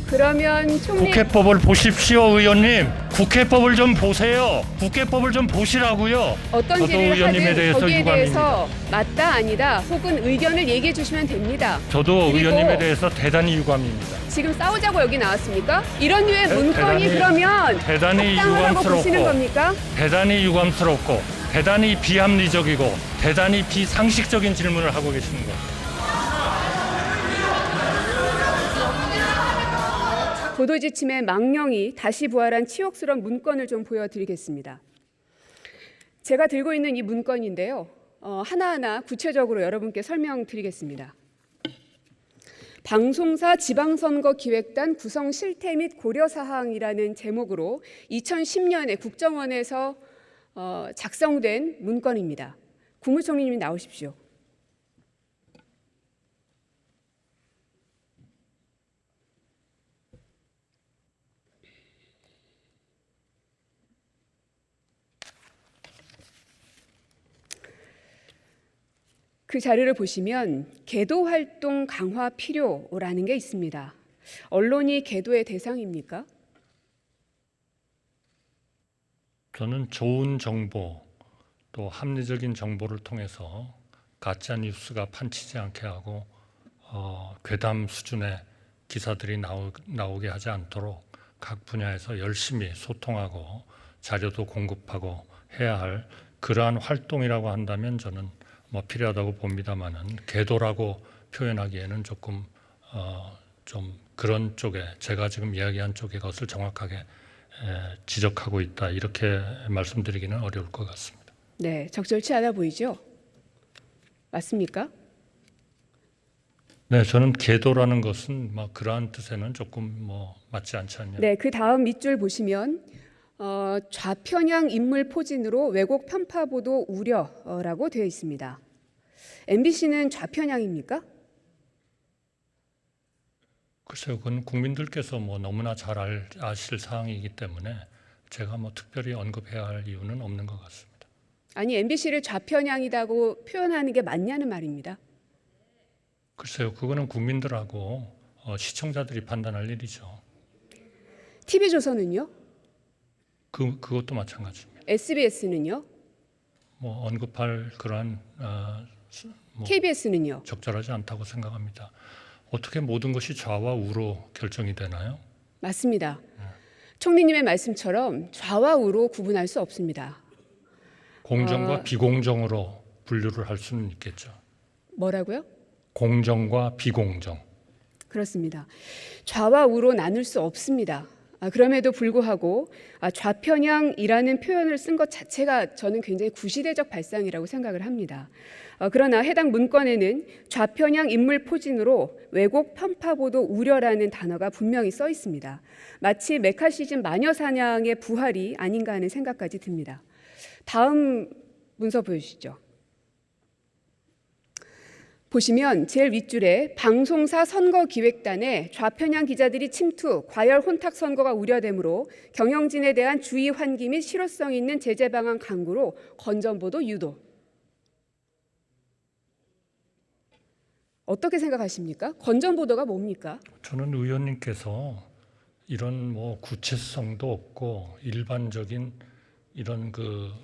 그러면 총리 국회법을 보십시오, 의원님. 국회법을 좀 보세요. 국회법을 좀 보시라고요. 어떤 저도 질의를 의원님에 하든 대해서 거기에 유감입니다. 대해서 맞다 아니다 혹은 의견을 얘기해 주시면 됩니다. 저도 그리고 의원님에 대해서 대단히 유감입니다. 지금 싸우자고 여기 나왔습니까? 이런 류의 대- 문건이 대단히- 그러면 대단히 적당하다고 보시는 유감스럽고 겁니까? 대단히 유감스럽고 대단히 비합리적이고 대단히 비상식적인 질문을 하고 계시는 거예요. 보도지침의 망령이 다시 부활한 치욕스러운 문건을 좀 보여드리겠습니다. 제가 들고 있는 이 문건인데요. 하나하나 구체적으로 여러분께 설명드리겠습니다. 방송사 지방선거기획단 구성 실태 및 고려사항이라는 제목으로 2010년에 국정원에서 작성된 문건입니다. 국무총리님이 나오십시오. 그 자료를 보시면 계도 활동 강화 필요라는 게 있습니다. 언론이 계도의 대상입니까? 저는 좋은 정보 또 합리적인 정보를 통해서 가짜 뉴스가 판치지 않게 하고 괴담 수준의 기사들이 나오게 하지 않도록 각 분야에서 열심히 소통하고 자료도 공급하고 해야 할 그러한 활동이라고 한다면 저는 필요하다고 봅니다만은 계도라고 표현하기에는 조금 좀 그런 쪽에 제가 지금 이야기한 쪽의 것을 정확하게 지적하고 있다 이렇게 말씀드리기는 어려울 것 같습니다. 네, 적절치 않아 보이죠? 맞습니까? 네, 저는 계도라는 것은 그러한 뜻에는 조금 맞지 않지 않냐. 네, 그 다음 밑줄 보시면 좌편향 인물 포진으로 왜곡 편파 보도 우려라고 되어 있습니다. MBC는 좌편향입니까? 글쎄요, 그건 국민들께서 너무나 잘 아실 사항이기 때문에 제가 특별히 언급해야 할 이유는 없는 것 같습니다. 아니, MBC를 좌편향이라고 표현하는 게 맞냐는 말입니다. 글쎄요, 그거는 국민들하고 시청자들이 판단할 일이죠. TV조선은요? 그것도 마찬가지입니다. SBS는요? 언급할 그러한 KBS는요? 적절하지 않다고 생각합니다. 어떻게 모든 것이 좌와 우로 결정이 되나요? 맞습니다. 총리님의 말씀처럼 좌와 우로 구분할 수 없습니다. 공정과 비공정으로 분류를 할 수는 있겠죠. 뭐라고요? 공정과 비공정. 그렇습니다. 좌와 우로 나눌 수 없습니다. 그럼에도 불구하고 좌편향이라는 표현을 쓴 것 자체가 저는 굉장히 구시대적 발상이라고 생각을 합니다. 그러나 해당 문건에는 좌편향 인물 포진으로 왜곡 편파 보도 우려라는 단어가 분명히 써 있습니다. 마치 메카시즘 마녀 사냥의 부활이 아닌가 하는 생각까지 듭니다. 다음 문서 보여주시죠. 보시면 제일 윗줄에 방송사 선거기획단에 좌편향 기자들이 침투, 과열 혼탁 선거가 우려되므로 경영진에 대한 주의 환기 및 실효성 있는 제재 방안 강구로 건전보도 유도. 어떻게 생각하십니까? 건전보도가 뭡니까? 저는 의원님께서 이런 구체성도 없고 일반적인 이런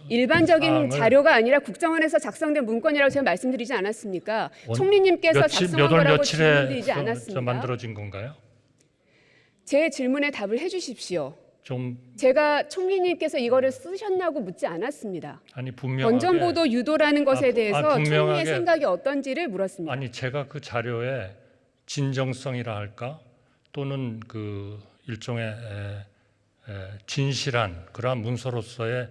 일반적인 사항을 자료가 아니라 국정원에서 작성된 문건이라고 제가 말씀드리지 않았습니까? 총리님께서 작성한 거라고 질문드리지 않았습니까? 만들어진 건가요? 제 질문에 답을 해주십시오. 좀 제가 총리님께서 이거를 쓰셨냐고 묻지 않았습니다. 분명하게 건전보도 유도라는 것에 대해서 총리의 분명하게 생각이 어떤지를 물었습니다. 제가 그 자료의 진정성이라 할까 또는 그 일종의 진실한 그러한 문서로서의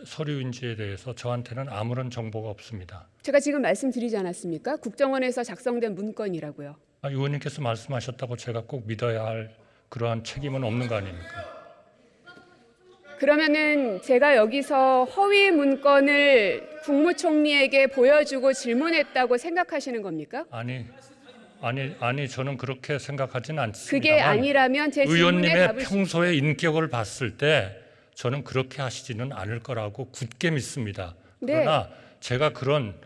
서류인지에 대해서 저한테는 아무런 정보가 없습니다. 제가 지금 말씀드리지 않았습니까? 국정원에서 작성된 문건이라고요. 의원님께서 말씀하셨다고 제가 꼭 믿어야 할 그러한 책임은 없는 거 아닙니까? 그러면은 제가 여기서 허위 문건을 국무총리에게 보여주고 질문했다고 생각하시는 겁니까? 아니 저는 그렇게 생각하지는 않습니다. 그게 아니라면 제 질문에 의원님의 답을 평소의 인격을 봤을 때 저는 그렇게 하시지는 않을 거라고 굳게 믿습니다. 그러나 제가 그런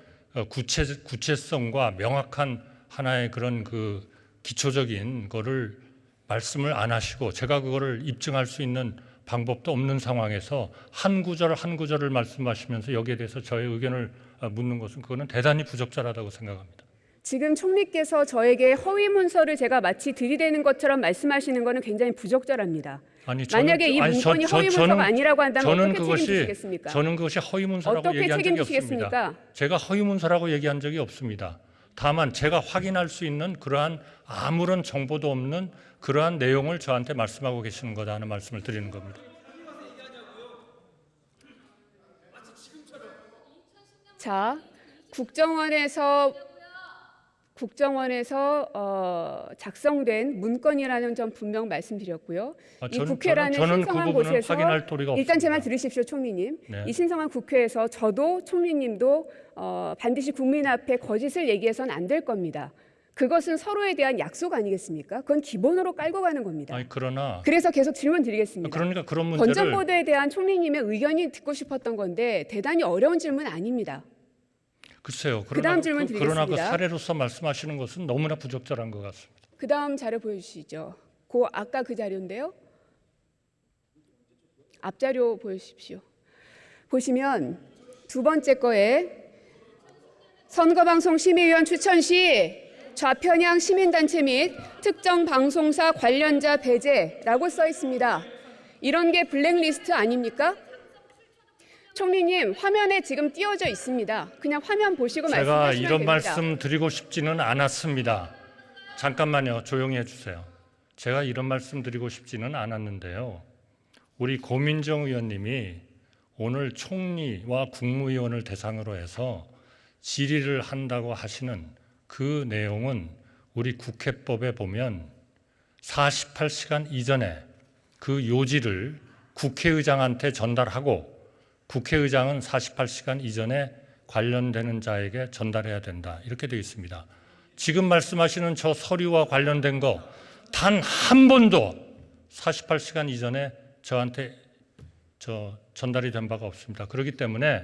구체성과 명확한 하나의 그런 기초적인 거를 말씀을 안 하시고 제가 그거를 입증할 수 있는 방법도 없는 상황에서 한 구절 한 구절을 말씀하시면서 여기에 대해서 저의 의견을 묻는 것은 그거는 대단히 부적절하다고 생각합니다. 지금 총리께서 저에게 허위 문서를 제가 마치 들이대는 것처럼 말씀하시는 것은 굉장히 부적절합니다. 아니, 만약에 이 문건이 허위 문서가 아니라고 한다면 어떻게 책임지시겠습니까? 저는 그것이 허위 문서라고 어떻게 얘기한 적이 책임지시겠습니까? 없습니다. 제가 허위 문서라고 얘기한 적이 없습니다. 다만 제가 확인할 수 있는 그러한 아무런 정보도 없는 그러한 내용을 저한테 말씀하고 계시는 거다 하는 말씀을 드리는 겁니다. 자, 국정원에서 작성된 문건이라는 점 분명 말씀드렸고요. 이 국회라는 신성한 곳에서 확인할 도리가 일단 제 말 없습니다. 들으십시오, 총리님. 네. 이 신성한 국회에서 저도 총리님도 반드시 국민 앞에 거짓을 얘기해서는 안 될 겁니다. 그것은 서로에 대한 약속 아니겠습니까? 그건 기본으로 깔고 가는 겁니다. 아니, 그러나 그래서 계속 질문 드리겠습니다. 그러니까 그런 문제를 건전보도에 대한 총리님의 의견이 듣고 싶었던 건데 대단히 어려운 질문 아닙니다. 글쎄요. 그다음 질문 그러나 그 드리겠습니다. 사례로서 말씀하시는 것은 너무나 부적절한 것 같습니다. 그다음 자료 보여주시죠. 아까 그 자료인데요. 앞자료 보여주십시오. 보시면 두 번째 거에 선거방송심의위원 추천 시 좌편향 시민단체 및 특정 방송사 관련자 배제라고 써 있습니다. 이런 게 블랙리스트 아닙니까? 총리님, 화면에 지금 띄워져 있습니다. 그냥 화면 보시고 제가 말씀하시면 이런 됩니다. 말씀 드리고 싶지는 않았습니다. 잠깐만요. 조용히 해주세요. 제가 이런 말씀 드리고 싶지는 않았는데요. 우리 고민정 의원님이 오늘 총리와 국무위원을 대상으로 해서 질의를 한다고 하시는 그 내용은 우리 국회법에 보면 48시간 이전에 그 요지를 국회의장한테 전달하고 국회의장은 48시간 이전에 관련되는 자에게 전달해야 된다. 이렇게 되어 있습니다. 지금 말씀하시는 저 서류와 관련된 거 단 한 번도 48시간 이전에 저한테 전달이 된 바가 없습니다. 그렇기 때문에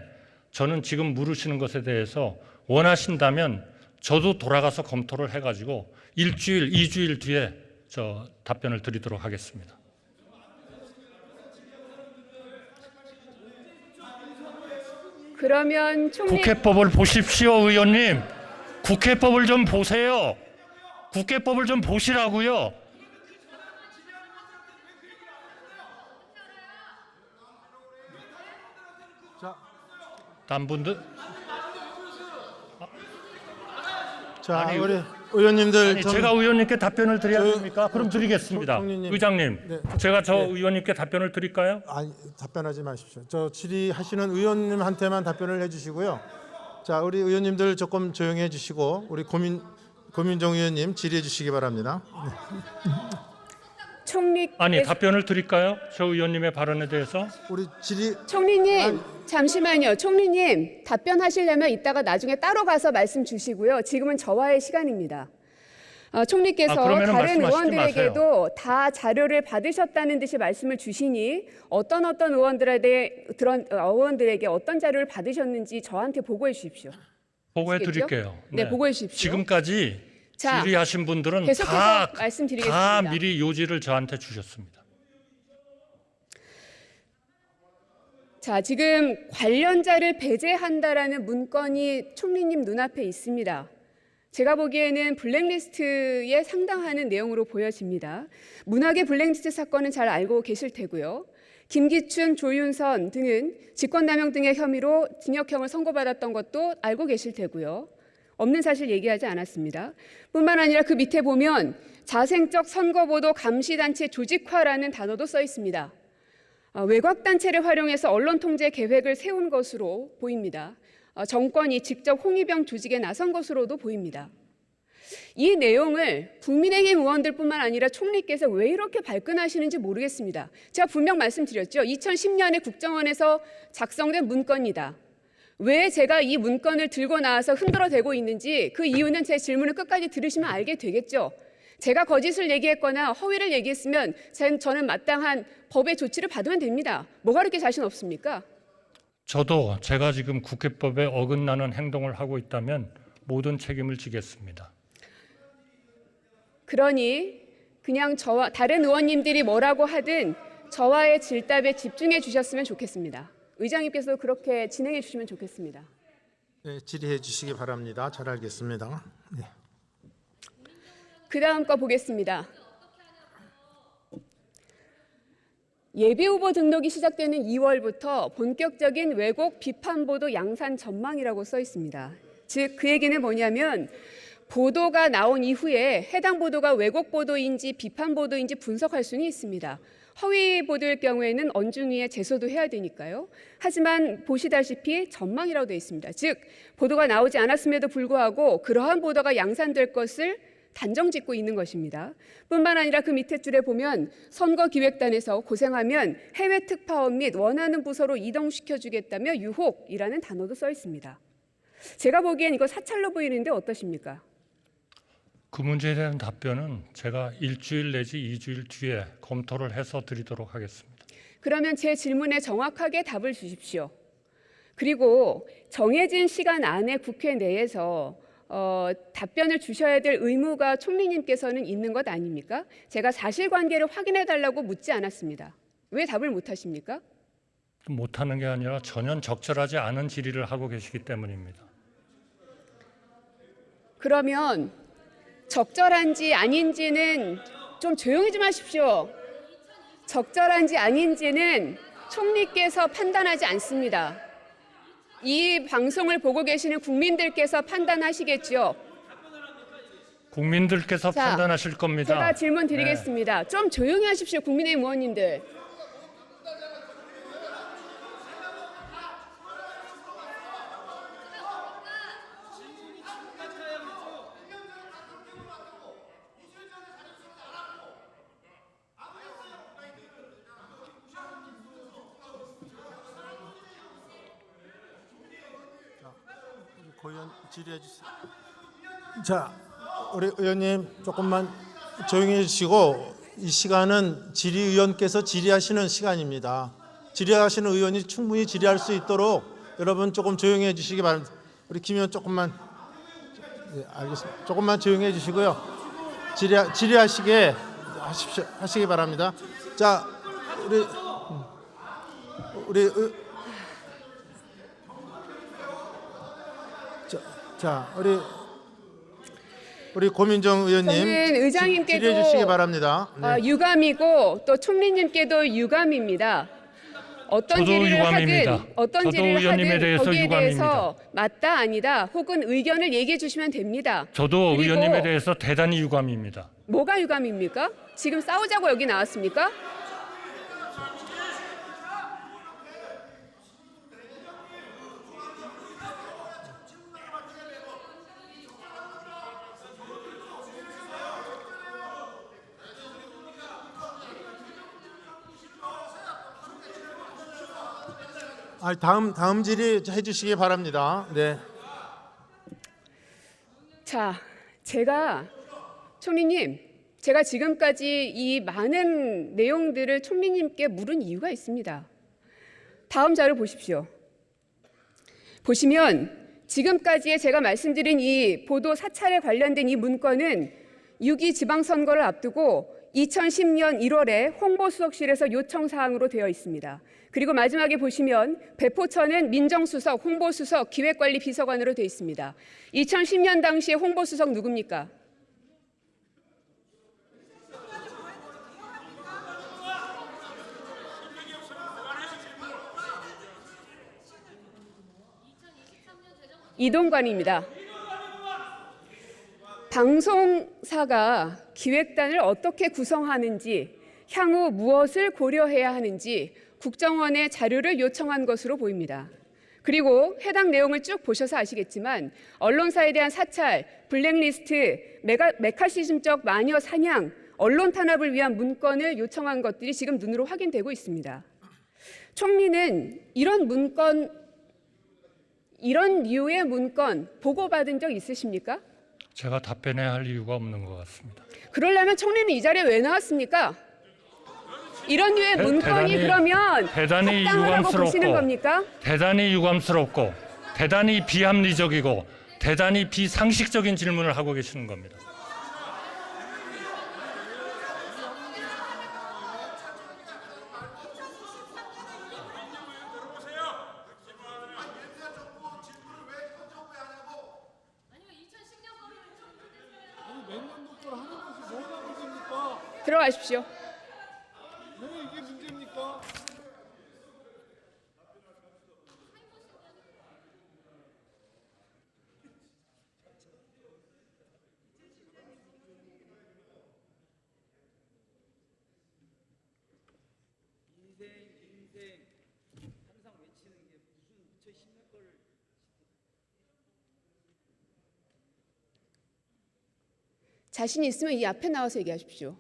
저는 지금 물으시는 것에 대해서 원하신다면 저도 돌아가서 검토를 해가지고 일주일, 2주일 뒤에 답변을 드리도록 하겠습니다. 그러면 총리 국회법을 보십시오, 의원님. 국회법을 좀 보세요. 국회법을 좀 보시라고요. 다른 분들? 자, 아니, 우리 의원님들 아니, 제가 의원님께 답변을 드려야 됩니까? 그럼 드리겠습니다. 총리님. 의장님, 네, 제가 저 네. 의원님께 답변을 드릴까요? 아니, 답변하지 마십시오. 저 질의하시는 의원님한테만 답변을 해주시고요. 자, 우리 의원님들 조금 조용히 해주시고 우리 고민정 의원님 질의해 주시기 바랍니다. 아니, 답변을 드릴까요? 저 의원님의 발언에 대해서? 우리 질의 총리님, 잠시만요. 총리님, 답변하시려면 이따가 나중에 따로 가서 말씀 주시고요. 지금은 저와의 시간입니다. 총리께서 그러면은 다른 말씀하시지 의원들에게도 다 자료를 받으셨다는 듯이 말씀을 주시니 어떤 의원들에게 어떤 자료를 받으셨는지 저한테 보고해 주십시오. 보고해 아시겠죠? 드릴게요. 네, 보고해 주십시오. 지금까지 자, 질의하신 분들은 계속해서 말씀드리겠습니다. 다 미리 요지를 저한테 주셨습니다. 자, 지금 관련자를 배제한다라는 문건이 총리님 눈앞에 있습니다. 제가 보기에는 블랙리스트에 상당하는 내용으로 보여집니다. 문학의 블랙리스트 사건은 잘 알고 계실 테고요. 김기춘, 조윤선 등은 직권남용 등의 혐의로 징역형을 선고받았던 것도 알고 계실 테고요. 없는 사실 얘기하지 않았습니다. 뿐만 아니라 그 밑에 보면 자생적 선거보도 감시단체 조직화라는 단어도 써 있습니다. 외곽단체를 활용해서 언론 통제 계획을 세운 것으로 보입니다. 정권이 직접 홍위병 조직에 나선 것으로도 보입니다. 이 내용을 국민의힘 의원들뿐만 아니라 총리께서 왜 이렇게 발끈하시는지 모르겠습니다. 제가 분명 말씀드렸죠. 2010년에 국정원에서 작성된 문건이다. 왜 제가 이 문건을 들고 나와서 흔들어대고 있는지 그 이유는 제 질문을 끝까지 들으시면 알게 되겠죠. 제가 거짓을 얘기했거나 허위를 얘기했으면 저는 마땅한 법의 조치를 받으면 됩니다. 뭐가 그렇게 자신 없습니까? 저도 제가 지금 국회법에 어긋나는 행동을 하고 있다면 모든 책임을 지겠습니다. 그러니 그냥 저와 다른 의원님들이 뭐라고 하든 저와의 질답에 집중해 주셨으면 좋겠습니다. 의장님께서 그렇게 진행해 주시면 좋겠습니다. 네, 질의해 주시기 바랍니다. 잘 알겠습니다. 네. 그 다음 거 보겠습니다. 예비후보 등록이 시작되는 2월부터 본격적인 왜곡 비판 보도 양산 전망이라고 써 있습니다. 즉 그 얘기는 뭐냐면 보도가 나온 이후에 해당 보도가 왜곡 보도인지 비판 보도인지 분석할 수는 있습니다. 허위 보도일 경우에는 언중위에 제소도 해야 되니까요. 하지만 보시다시피 전망이라고 되어 있습니다. 즉 보도가 나오지 않았음에도 불구하고 그러한 보도가 양산될 것을 단정짓고 있는 것입니다. 뿐만 아니라 그 밑에 줄에 보면 선거기획단에서 고생하면 해외 특파원 및 원하는 부서로 이동시켜주겠다며 유혹이라는 단어도 써 있습니다. 제가 보기엔 이거 사찰로 보이는데 어떠십니까? 그 문제에 대한 답변은 제가 일주일 내지 2주일 뒤에 검토를 해서 드리도록 하겠습니다. 그러면 제 질문에 정확하게 답을 주십시오. 그리고 정해진 시간 안에 국회 내에서 답변을 주셔야 될 의무가 총리님께서는 있는 것 아닙니까? 제가 사실관계를 확인해 달라고 묻지 않았습니다. 왜 답을 못 하십니까? 못하는 게 아니라 전혀 적절하지 않은 질의를 하고 계시기 때문입니다. 그러면 적절한지 아닌지는 좀 조용히 좀 하십시오. 적절한지 아닌지는 총리께서 판단하지 않습니다. 이 방송을 보고 계시는 국민들께서 판단하시겠죠. 국민들께서 자, 판단하실 겁니다. 제가 질문 드리겠습니다. 좀 조용히 하십시오, 국민의힘 의원님들. 고의원 질의해 주세요. 자, 우리 의원님 조금만 조용히 해주시고 이 시간은 질의위원께서 질의하시는 시간입니다. 질의하시는 의원이 충분히 질의할 수 있도록 여러분 조금 조용히 해주시기 바랍니다. 우리 김 의원 조금만 네, 알겠습니다. 조금만 조용히 해주시고요. 질의하시게 하시기 바랍니다. 자, 우리 고민정 의원님 저는 의장님께도 질의해 주시기 바랍니다. 네. 유감이고 또 총리님께도 유감입니다. 어떤 저도 질의를 유감입니다. 하든 어떤 저도 질의를 의원님에 하든 대해서 거기에 유감입니다. 대해서 맞다 아니다 혹은 의견을 얘기해 주시면 됩니다. 저도 그리고 의원님에 대해서 대단히 유감입니다. 뭐가 유감입니까? 지금 싸우자고 여기 나왔습니까? 다음 질의해 주시기 바랍니다. 네. 자, 총리님, 제가 지금까지 이 많은 내용들을 총리님께 물은 이유가 있습니다. 다음 자료 보십시오. 보시면 지금까지의 제가 말씀드린 이 보도 사찰에 관련된 이 문건은 6.2 지방선거를 앞두고 2010년 1월에 홍보수석실에서 요청사항으로 되어 있습니다. 그리고 마지막에 보시면 배포처는 민정수석, 홍보수석, 기획관리비서관으로 되어 있습니다. 2010년 당시에 홍보수석 누굽니까? 이동관입니다. 방송사가 기획단을 어떻게 구성하는지, 향후 무엇을 고려해야 하는지 국정원에 자료를 요청한 것으로 보입니다. 그리고 해당 내용을 쭉 보셔서 아시겠지만 언론사에 대한 사찰, 블랙리스트, 메카시즘적 마녀 사냥, 언론 탄압을 위한 문건을 요청한 것들이 지금 눈으로 확인되고 있습니다. 총리는 이런 류의 문건 보고받은 적 있으십니까? 제가 답변해야 할 이유가 없는 것 같습니다. 그러려면 총리는 이 자리에 왜 나왔습니까? 이런 류의 문건이 그러면 대단히 합당하다고 보시는 유감스럽고 겁니까? 대단히 유감스럽고 대단히 비합리적이고 대단히 비상식적인 질문을 하고 계시는 겁니다. 들어가십시오. 이게 문제입니까? 자신 있으면 이 앞에 나와서 얘기하십시오.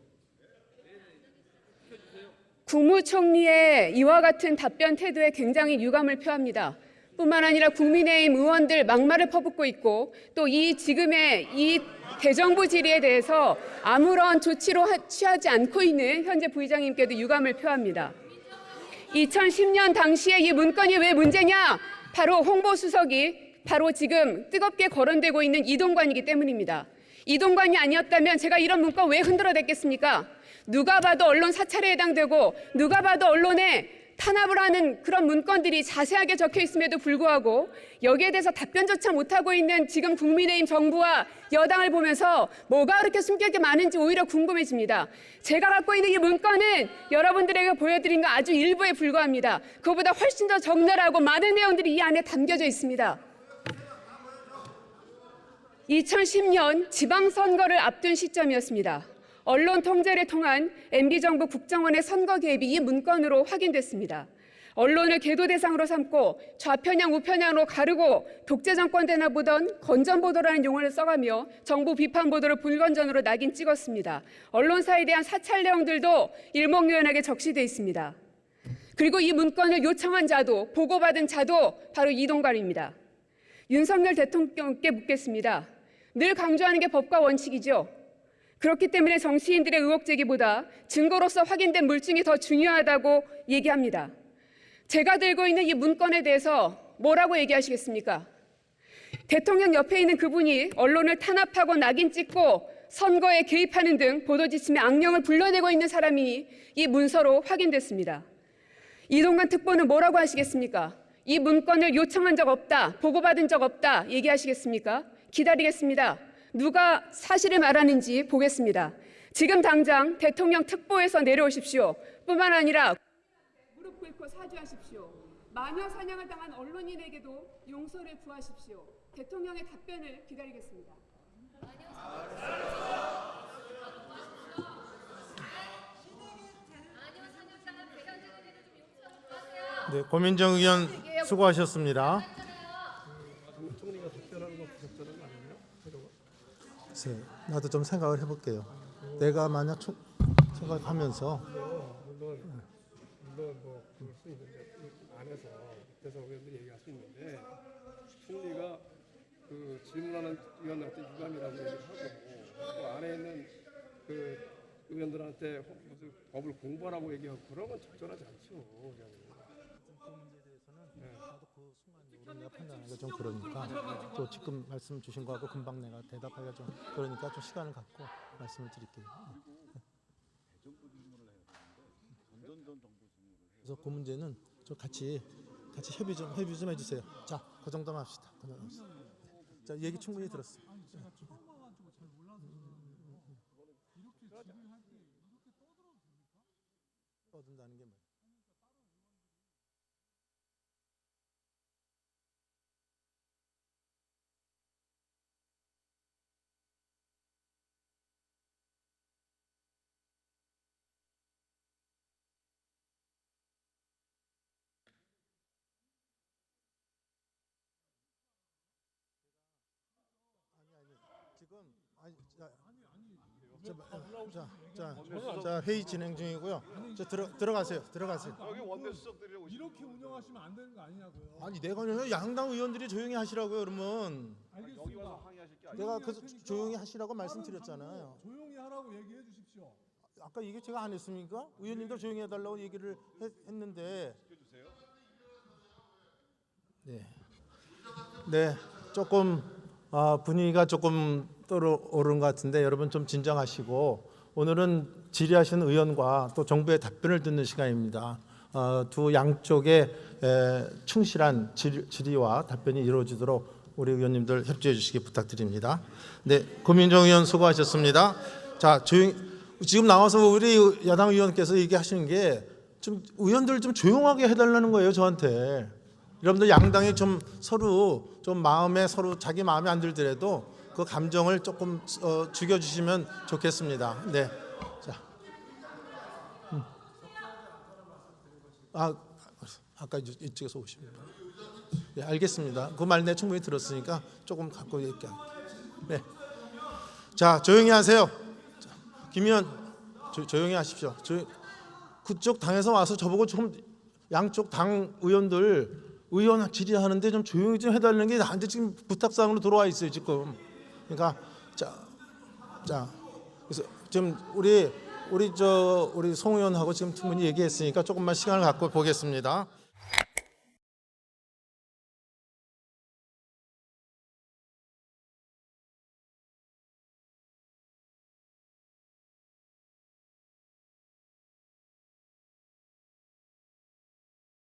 국무총리의 이와 같은 답변 태도에 굉장히 유감을 표합니다. 뿐만 아니라 국민의힘 의원들 막말을 퍼붓고 있고 또 이 지금의 이 대정부 질의에 대해서 아무런 조치로 취하지 않고 있는 현재 부의장님께도 유감을 표합니다. 2010년 당시에 이 문건이 왜 문제냐? 바로 홍보수석이 바로 지금 뜨겁게 거론되고 있는 이동관이기 때문입니다. 이동관이 아니었다면 제가 이런 문건 왜 흔들어댔겠습니까? 누가 봐도 언론 사찰에 해당되고 누가 봐도 언론에 탄압을 하는 그런 문건들이 자세하게 적혀 있음에도 불구하고 여기에 대해서 답변조차 못하고 있는 지금 국민의힘 정부와 여당을 보면서 뭐가 그렇게 숨겨게 많은지 오히려 궁금해집니다. 제가 갖고 있는 이 문건은 여러분들에게 보여드린 거 아주 일부에 불과합니다. 그보다 훨씬 더 적나라하고 많은 내용들이 이 안에 담겨져 있습니다. 2010년 지방선거를 앞둔 시점이었습니다. 언론 통제를 통한 MB정부 국정원의 선거 개입이 이 문건으로 확인됐습니다. 언론을 계도 대상으로 삼고 좌편향 우편향으로 가르고 독재 정권 되나 보던 건전보도라는 용어를 써가며 정부 비판 보도를 불건전으로 낙인 찍었습니다. 언론사에 대한 사찰 내용들도 일목요연하게 적시되어 있습니다. 그리고 이 문건을 요청한 자도 보고받은 자도 바로 이동관입니다. 윤석열 대통령께 묻겠습니다. 늘 강조하는 게 법과 원칙이죠. 그렇기 때문에 정치인들의 의혹 제기보다 증거로서 확인된 물증이 더 중요하다고 얘기합니다. 제가 들고 있는 이 문건에 대해서 뭐라고 얘기하시겠습니까? 대통령 옆에 있는 그분이 언론을 탄압하고 낙인 찍고 선거에 개입하는 등 보도 지침의 악령을 불러내고 있는 사람이 이 문서로 확인됐습니다. 이동관 특보는 뭐라고 하시겠습니까? 이 문건을 요청한 적 없다, 보고받은 적 없다 얘기하시겠습니까? 기다리겠습니다. 누가 사실을 말하는지 보겠습니다. 지금 당장 대통령 특보에서 내려오십시오. 뿐만 아니라 무릎 꿇고 사죄하십시오. 마녀 사냥을 당한 언론인에게도 용서를 구하십시오. 대통령의 답변을 기다리겠습니다. 네, 고민정 의원 수고하셨습니다. 글쎄, 나도 좀 생각을 해볼게요. 내가 만약 생각하면서 물론 뭐 그럴 수 있는데 안에서 대선 의원들이 얘기할 수 있는데 총리가 그 질문하는 의원들한테 유감이라고 얘기를 하고 또 안에 있는 그 의원들한테 무슨 법을 공부하라고 얘기하고 그런 건 적절하지 않죠. 내가 판단하기가 좀 그러니까 또 지금 말씀 주신 거하고 금방 내가 대답하기가 좀 그러니까 좀 시간을 갖고 말씀을 드릴게요. 그래서 그 문제는 좀 같이 협의 좀 해주세요. 자, 그 정도만 합시다. 자, 얘기 충분히 들었어요. 떠든다는 게 뭐예요? 자, 회의 진행 중이고요. 자, 들어가세요. 여기 원내 수석들이 이렇게 운영하시면 안 되는 거 아니냐고요. 아니 내가 아니라 양당 의원들이 조용히 하시라고요. 그러면 여기 와서 항의하실 게 아니에요. 내가 그 조용히 하시라고 말씀드렸잖아요. 조용히 하라고 얘기해 주십시오. 아까 이게 제가 안 했습니까? 의원님들 조용히 해달라고 얘기를 했는데. 네, 조금 분위기가 조금 떠오른 것 같은데 여러분 좀 진정하시고 오늘은 질의하신 의원과 또 정부의 답변을 듣는 시간입니다. 두 양쪽의 충실한 질의와 답변이 이루어지도록 우리 의원님들 협조해 주시기 부탁드립니다. 네, 고민정 의원 수고하셨습니다. 자, 지금 나와서 우리 야당 의원께서 얘기하시는 게 좀 의원들 좀 조용하게 해달라는 거예요, 저한테. 여러분들 양당이 좀 서로 좀 마음에 서로 자기 마음에 안 들더라도 그 감정을 조금 죽여주시면 좋겠습니다. 네. 자, 아까 이쪽에서 오시면. 네, 알겠습니다. 그 말 내 충분히 들었으니까 조금 갖고 얘기할게요. 네. 자, 조용히 하세요. 자, 김 의원 조용히 하십시오. 그쪽 당에서 와서 저보고 좀 양쪽 당 의원 질의하는데 좀 조용히 좀 해달라는 게 나한테 지금 부탁사항으로 들어와 있어요 지금. 그러니까 자 그래서 지금 우리 송 의원하고 지금 충분히 얘기했으니까 조금만 시간을 갖고 보겠습니다.